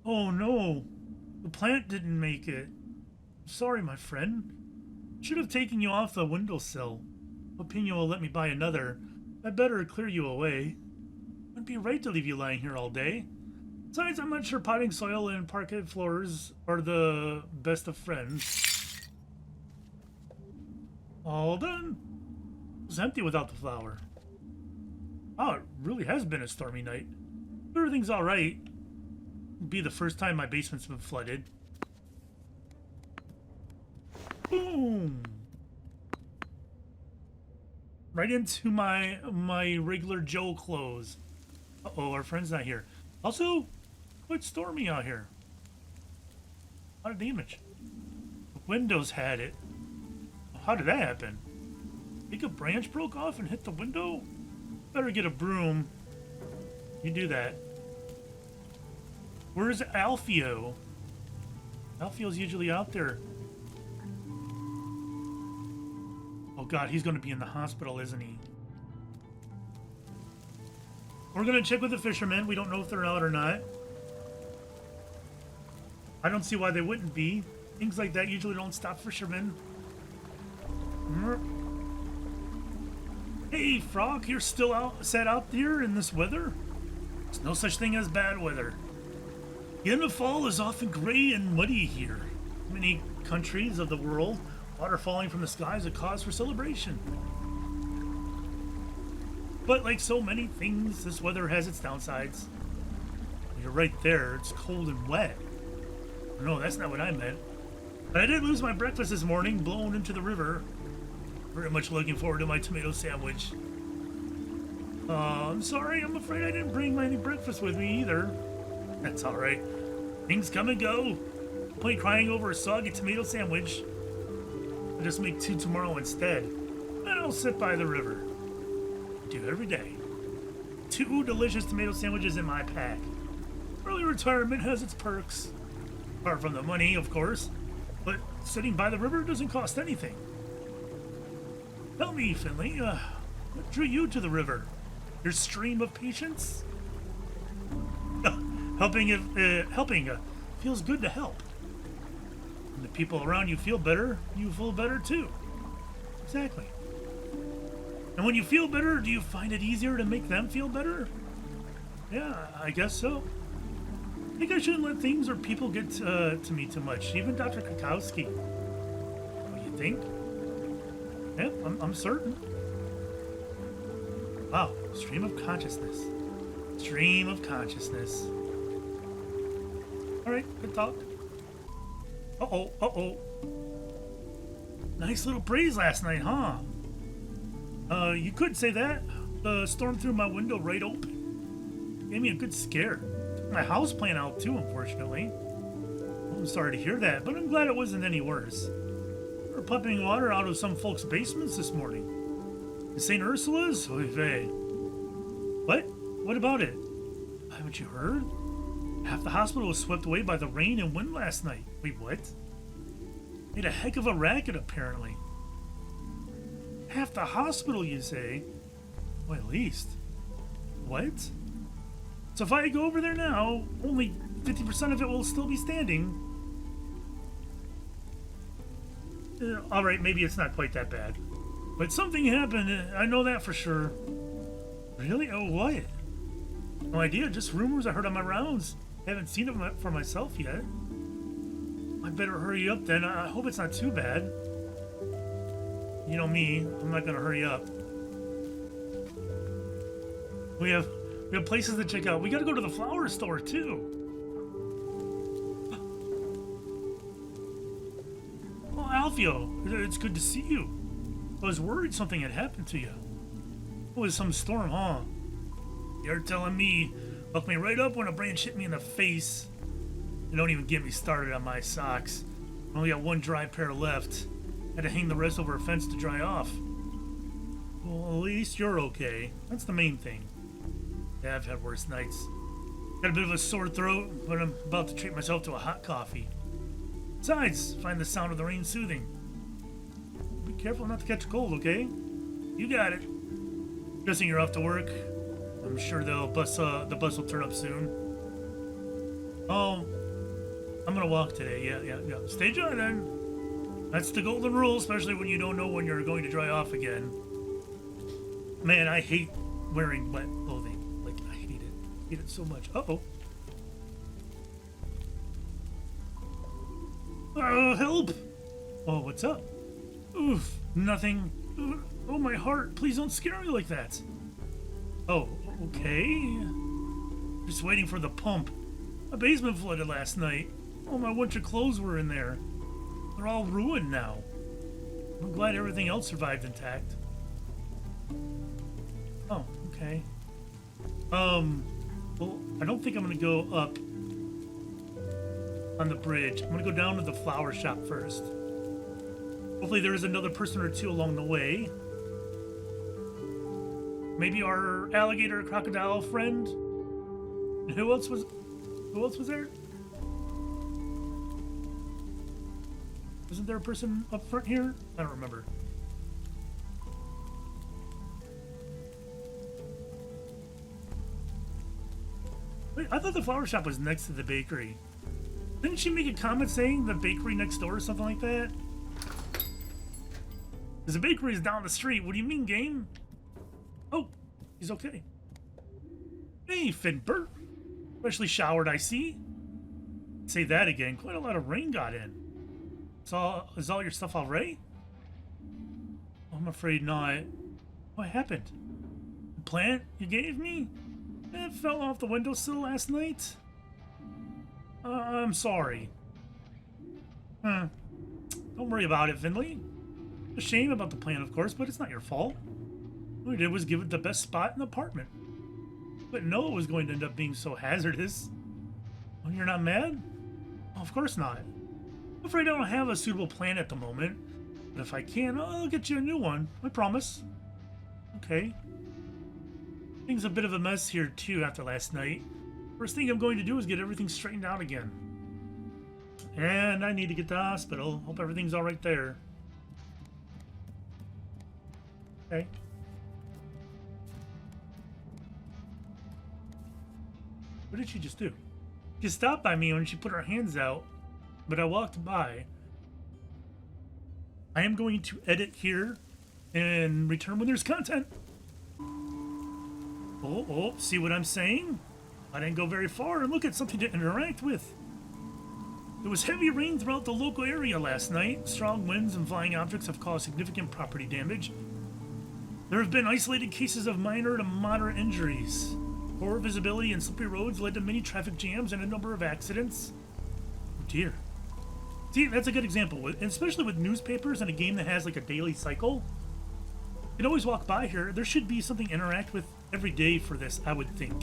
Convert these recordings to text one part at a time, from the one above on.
Oh no, the plant didn't make it. Sorry, my friend. Should have taken you off the windowsill. Hoping you will let me buy another. I better clear you away. Wouldn't be right to leave you lying here all day. Besides, I'm not sure potting soil and parquet floors are the best of friends. All done. It was empty without the flower. Oh, it really has been a stormy night. Everything's alright. It'll be the first time my basement's been flooded. Boom! Right into my regular Joe clothes. Uh-oh, our friend's not here. Also, quite stormy out here. A lot of damage. The windows had it. How did that happen? Think a branch broke off and hit the window? Better get a broom. You do that. Where's Alfio? Alfio's usually out there. Oh god, he's gonna be in the hospital, isn't he? We're gonna check with the fishermen. We don't know if they're out or not. I don't see why they wouldn't be. Things like that usually don't stop fishermen. Hey, Frog, you're still sat out there in this weather? There's no such thing as bad weather. The end of fall is often gray and muddy here. Many countries of the world, water falling from the sky is a cause for celebration. But like so many things, this weather has its downsides. You're right there, it's cold and wet. No, that's not what I meant. But I did lose my breakfast this morning, blown into the river. Very much looking forward to my tomato sandwich. I'm sorry, I'm afraid I didn't bring any breakfast with me either. That's alright. Things come and go. No point crying over a soggy tomato sandwich. I'll just make 2 tomorrow instead. And I'll sit by the river. Do every day. 2 delicious tomato sandwiches in my pack. Early retirement has its perks. Apart from the money, of course. But sitting by the river doesn't cost anything. Tell me, Finley, what drew you to the river? Your stream of patience? Helping feels good to help. When the people around you feel better too. Exactly. And when you feel better, do you find it easier to make them feel better? Yeah, I guess so. I think I shouldn't let things or people get to me too much. Even Dr. Kakowski. What do you think? Yeah, I'm certain. Wow, stream of consciousness. Stream of consciousness. Alright, good talk. Uh-oh, uh-oh. Nice little breeze last night, huh? You could say that. The storm threw my window right open. Gave me a good scare. Took my house plant out too, unfortunately. I'm sorry to hear that, but I'm glad it wasn't any worse. We were pumping water out of some folks' basements this morning. In St. Ursula's? Oy vey. What? What about it? Haven't you heard? Half the hospital was swept away by the rain and wind last night. Wait, what? Made a heck of a racket, apparently. Half the hospital, you say? Well, at least. What? So if I go over there now, only 50% of it will still be standing. Alright, maybe it's not quite that bad. But something happened, I know that for sure. Really? Oh, what? No idea, just rumors I heard on my rounds. Haven't seen it for myself yet. I better hurry up then. I hope it's not too bad. You know me, I'm not gonna hurry up. We have places to check out. We gotta go to the flower store too. Oh, Alfio, it's good to see you. I was worried something had happened to you. It was some storm, huh? You're telling me. Woke me right up when a branch hit me in the face. And don't even get me started on my socks. I only got 1 dry pair left. Had to hang the rest over a fence to dry off. Well, at least you're okay. That's the main thing. Yeah, I've had worse nights. Got a bit of a sore throat, but I'm about to treat myself to a hot coffee. Besides, find the sound of the rain soothing. Be careful not to catch a cold, okay? You got it. Guessing you're off to work. I'm sure the bus will turn up soon. Oh, I'm gonna walk today. Yeah. Stay dry then. That's the golden rule, especially when you don't know when you're going to dry off again. Man, I hate wearing wet clothing. Like, I hate it. I hate it so much. Uh-oh. Help! Oh, what's up? Oof, nothing. Oh, my heart. Please don't scare me like that. Oh, okay. Just waiting for the pump. My basement flooded last night. Oh, my winter clothes were in there. They're all ruined now. I'm glad everything else survived intact. Oh, okay. Well, I don't think I'm gonna go up on the bridge. I'm gonna go down to the flower shop first. Hopefully there is another person or two along the way. Maybe our alligator crocodile friend. And who else was there? Isn't there a person up front here? I don't remember. Wait, I thought the flower shop was next to the bakery. Didn't she make a comment saying the bakery next door or something like that? Because the bakery is down the street. What do you mean, game? Oh, he's okay. Hey, Finbert. Freshly showered, I see. Say that again. Quite a lot of rain got in. Is all your stuff all right? I'm afraid not. What happened? The plant you gave me? It fell off the windowsill last night. I'm sorry. Don't worry about it, Finley. A shame about the plant, of course, but it's not your fault. All we did was give it the best spot in the apartment. But no, it was going to end up being so hazardous. Oh, you're not mad? Oh, of course not. I'm afraid I don't have a suitable plant at the moment. But if I can, I'll get you a new one. I promise. Okay. Things a bit of a mess here, too, after last night. First thing I'm going to do is get everything straightened out again. And I need to get to the hospital. Hope everything's all right there. Okay. What did she just do? She stopped by me when she put her hands out, but I walked by. I am going to edit here and return when there's content. Oh, see what I'm saying? I didn't go very far and look at something to interact with. There was heavy rain throughout the local area last night. Strong winds and flying objects have caused significant property damage. There have been isolated cases of minor to moderate injuries. Poor visibility and slippery roads led to many traffic jams and a number of accidents. Oh dear. See, that's a good example, especially with newspapers and a game that has like a daily cycle. You can always walk by here. There should be something to interact with every day for this, I would think,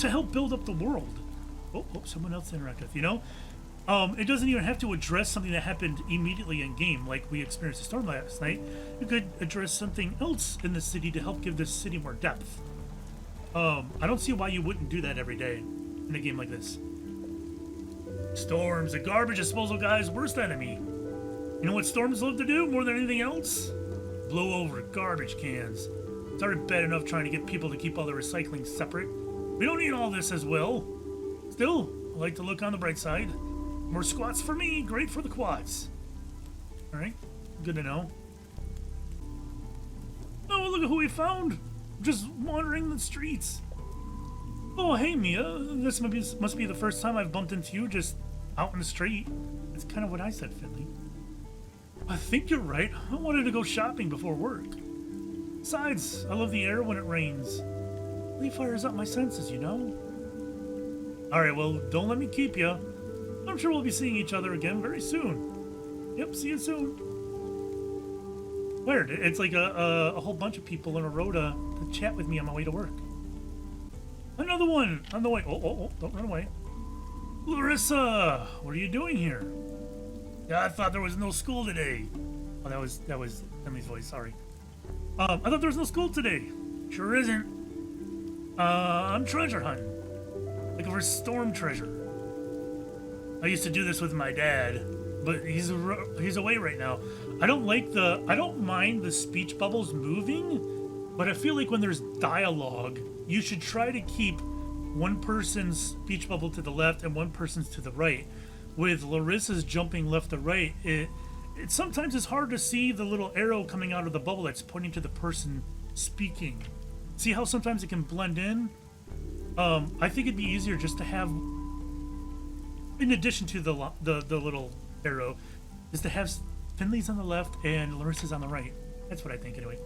to help build up the world. Oh, someone else to interact with, you know? It doesn't even have to address something that happened immediately in game, like we experienced a storm last night. You could address something else in the city to help give this city more depth. I don't see why you wouldn't do that every day in a game like this. Storms, the garbage disposal guy's worst enemy. You know what storms love to do more than anything else? Blow over garbage cans. It's already bad enough trying to get people to keep all their recycling separate. We don't need all this as well. Still, I like to look on the bright side. More squats for me, great for the quads. Alright, good to know. Oh, look at who we found! Just wandering the streets. Oh, hey Mia, this must be the first time I've bumped into you just out in the street. That's kind of what I said, Finley. I think you're right. I wanted to go shopping before work. Besides, I love the air when it rains. It really fires up my senses, you know? Alright, well, don't let me keep you. I'm sure we'll be seeing each other again very soon. Yep, see you soon. Weird. It's like a whole bunch of people in a row to chat with me on my way to work. Another one on the way. Oh, don't run away. Larissa, what are you doing here? Yeah, I thought there was no school today. Oh, that was Emily's voice, sorry. I thought there was no school today. Sure isn't. I'm treasure hunting. Looking for storm treasure. I used to do this with my dad, but he's away right now. I don't mind the speech bubbles moving, but I feel like when there's dialogue, you should try to keep one person's speech bubble to the left and one person's to the right. With Larissa's jumping left to right, it sometimes is hard to see the little arrow coming out of the bubble that's pointing to the person speaking. See how sometimes it can blend in? I think it'd be easier just to have, in addition to the little arrow, is to have Finley's on the left and Larissa's on the right. That's what I think anyway.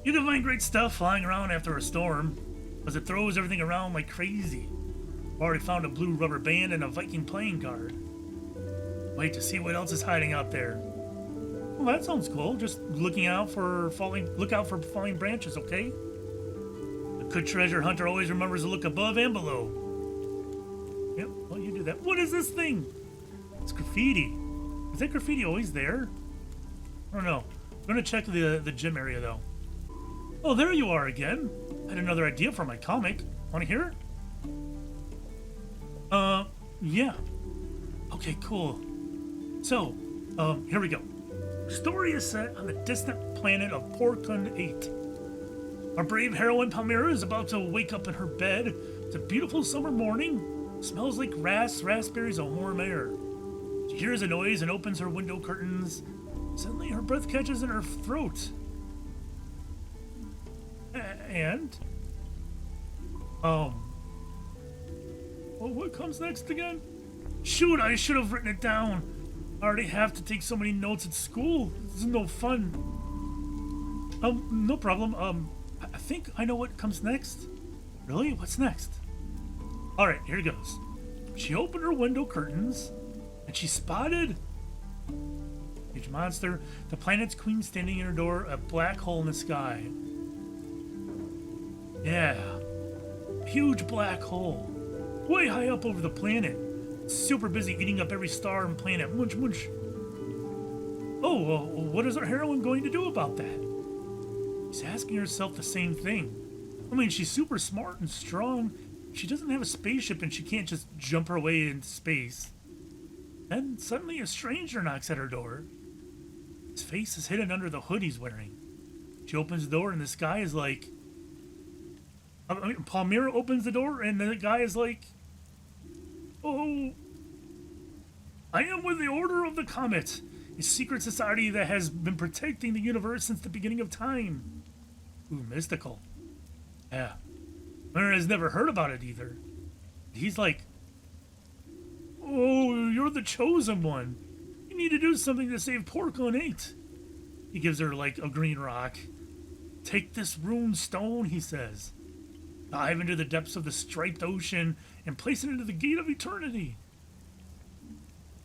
You can find great stuff flying around after a storm, as it throws everything around like crazy. Already found a blue rubber band and a Viking playing card. Wait to see what else is hiding out there. Well, that sounds cool. Just look out for falling branches, okay? A good treasure hunter always remembers to look above and below. Yep, well, you do that. What is this thing? It's graffiti. Is that graffiti always there? I don't know. I'm gonna check the gym area though. Oh, there you are again. I had another idea for my comic. Wanna hear it? Yeah. Okay, cool. So, here we go. Story is set on the distant planet of Porcun VIII. Our brave heroine Palmyra is about to wake up in her bed. It's a beautiful summer morning. Smells like grass, raspberries, and warm air. She hears a noise and opens her window curtains. Suddenly, her breath catches in her throat. Well, what comes next again? Shoot, I should have written it down. I already have to take so many notes at school. This is no fun. No problem. I think I know what comes next. Really? What's next? Alright, here goes. She opened her window curtains, and she spotted... huge monster. The planet's queen standing in her door, a black hole in the sky. Yeah. Huge black hole. Way high up over the planet. It's super busy eating up every star and planet. Munch, munch. Oh, what is our heroine going to do about that? She's asking herself the same thing. I mean, she's super smart and strong. She doesn't have a spaceship and she can't just jump her way into space. Then suddenly a stranger knocks at her door. His face is hidden under the hood he's wearing. She opens the door and this guy is like... Palmyra opens the door and the guy is like... Oh, I am with the Order of the Comet, a secret society that has been protecting the universe since the beginning of time. Ooh, mystical. Yeah. Mara has never heard about it either. He's like, oh, you're the chosen one. You need to do something to save Porcun VIII. He gives her like a green rock. Take this rune stone, he says. Dive into the depths of the striped ocean and place it into the gate of eternity.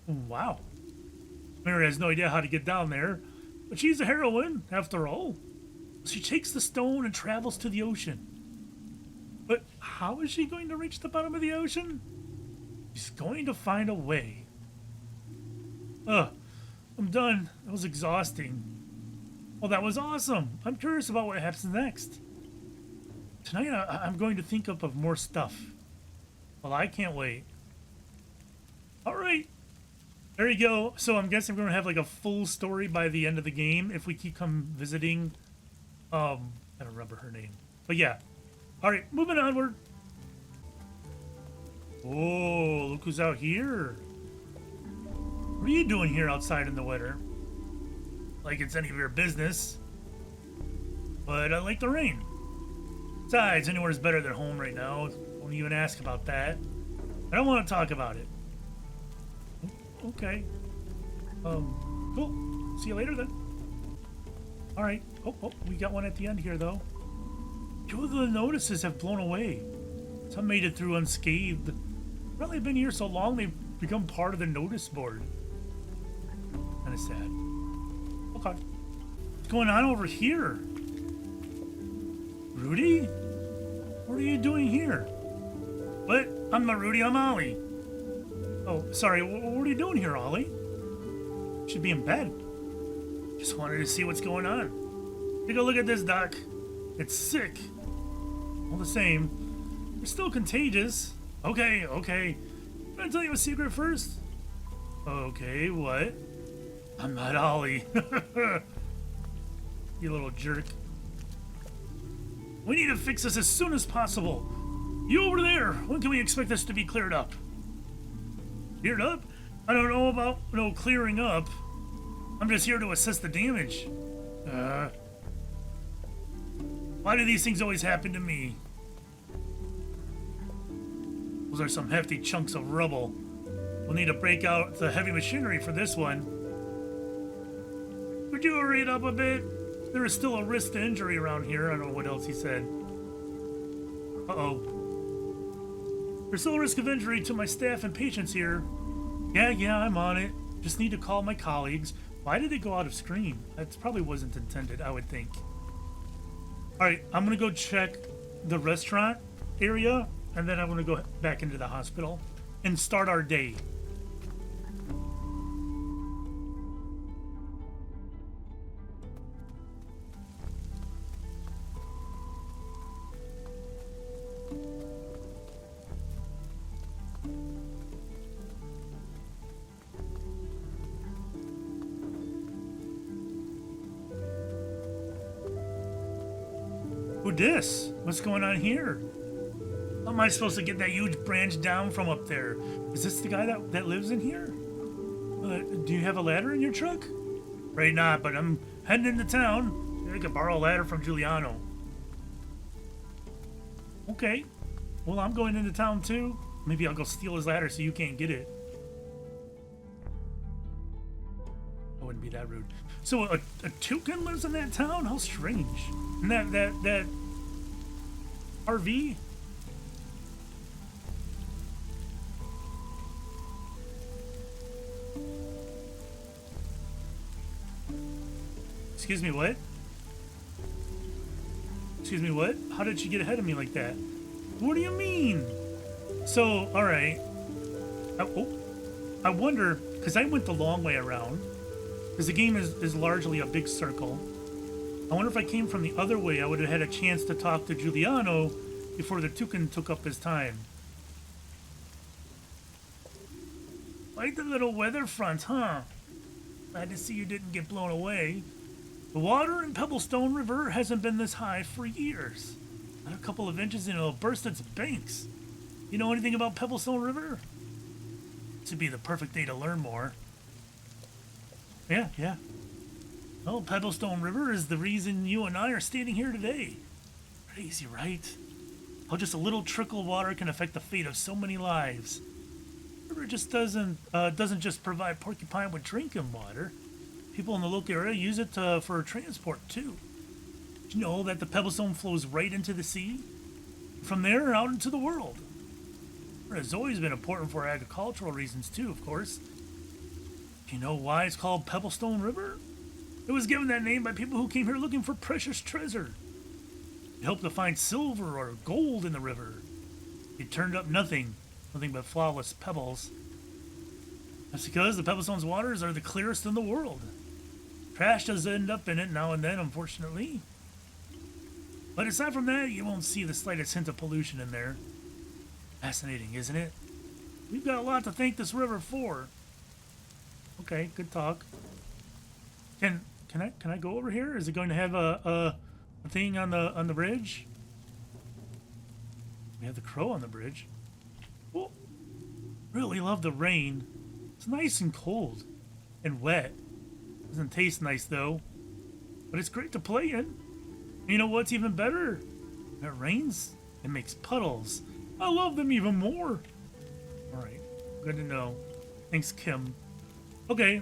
Wow. Mary has no idea how to get down there, but she's a heroine, after all. She takes the stone and travels to the ocean. But how is she going to reach the bottom of the ocean? She's going to find a way. I'm done. That was exhausting. Well, that was awesome. I'm curious about what happens next. Tonight, I'm going to think up of more stuff. Well, I can't wait. All right. There you go. So I'm guessing we're going to have like a full story by the end of the game if we keep visiting. I don't remember her name. But yeah. All right, moving onward. Oh, look who's out here. What are you doing here outside in the weather? Like it's any of your business. But I like the rain. Besides, anywhere's better than home right now. Don't even ask about that. I don't want to talk about it. Okay. Cool. See you later then. Alright. Oh, we got one at the end here though. 2 of the notices have blown away. Some made it through unscathed. Probably been here so long they've become part of the notice board. Kinda sad. Okay. What's going on over here? Rudy? What are you doing here? What? I'm not Rudy, I'm Ollie. Oh, sorry, what are you doing here, Ollie? Should be in bed. Just wanted to see what's going on. Take a look at this, Doc. It's sick. All the same, you're still contagious. Okay. Can I tell you a secret first? Okay, what? I'm not Ollie. You little jerk. We need to fix this as soon as possible. You over there, when can we expect this to be cleared up? Cleared up? I don't know about no clearing up. I'm just here to assess the damage. Why do these things always happen to me? Those are some hefty chunks of rubble. We'll need to break out the heavy machinery for this one. Could you hurry it up a bit? There is still a risk to injury around here. I don't know what else he said. Uh-oh. There's still a risk of injury to my staff and patients here. Yeah, I'm on it. Just need to call my colleagues. Why did it go out of screen? That probably wasn't intended, I would think. Alright, I'm gonna go check the restaurant area, and then I'm gonna go back into the hospital and start our day. Who dis? What's going on here? How am I supposed to get that huge branch down from up there? Is this the guy that lives in here? Do you have a ladder in your truck? Right not, but I'm heading into town. I could borrow a ladder from Giuliano. Okay. Well, I'm going into town too. Maybe I'll go steal his ladder so you can't get it. I wouldn't be that rude. So a toucan lives in that town? How strange. And that RV? Excuse me, what? Excuse me, what? How did she get ahead of me like that? What do you mean? So, alright. I wonder, because I went the long way around, because the game is largely a big circle. I wonder if I came from the other way, I would have had a chance to talk to Giuliano before the toucan took up his time. Like the little weather front, huh? Glad to see you didn't get blown away. The water in Pebblestone River hasn't been this high for years. Not a couple of inches and it'll burst its banks. You know anything about Pebblestone River? This would be the perfect day to learn more. Yeah. Well, Pebblestone River is the reason you and I are standing here today. Crazy, right? How just a little trickle of water can affect the fate of so many lives. The river just doesn't just provide Porcupine with drinking water. People in the local area use it for transport too. Did you know that the Pebblestone flows right into the sea? From there out into the world. It has always been important for agricultural reasons too, of course. Do you know why it's called Pebblestone River? It was given that name by people who came here looking for precious treasure. They hoped to find silver or gold in the river. It turned up nothing but flawless pebbles. That's because the Pebblestone's waters are the clearest in the world. Trash does end up in it now and then, unfortunately. But aside from that, you won't see the slightest hint of pollution in there. Fascinating, isn't it? We've got a lot to thank this river for. Okay, good talk. Can I go over here? Is it going to have a thing on the bridge? We have the crow on the bridge. Oh, really love the rain. It's nice and cold and wet. Doesn't taste nice though, but it's great to play in. You know what's even better? When it rains, it makes puddles. I love them even more. All right, good to know. Thanks, Kim. Okay,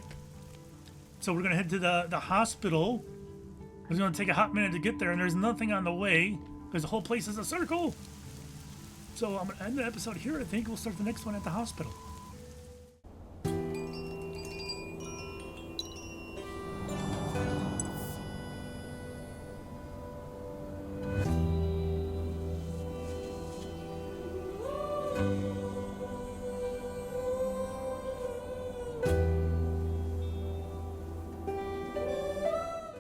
so we're gonna head to the hospital. It's gonna take a hot minute to get there, and there's nothing on the way because the whole place is a circle. So I'm gonna end the episode here. I think we'll start the next one at the hospital.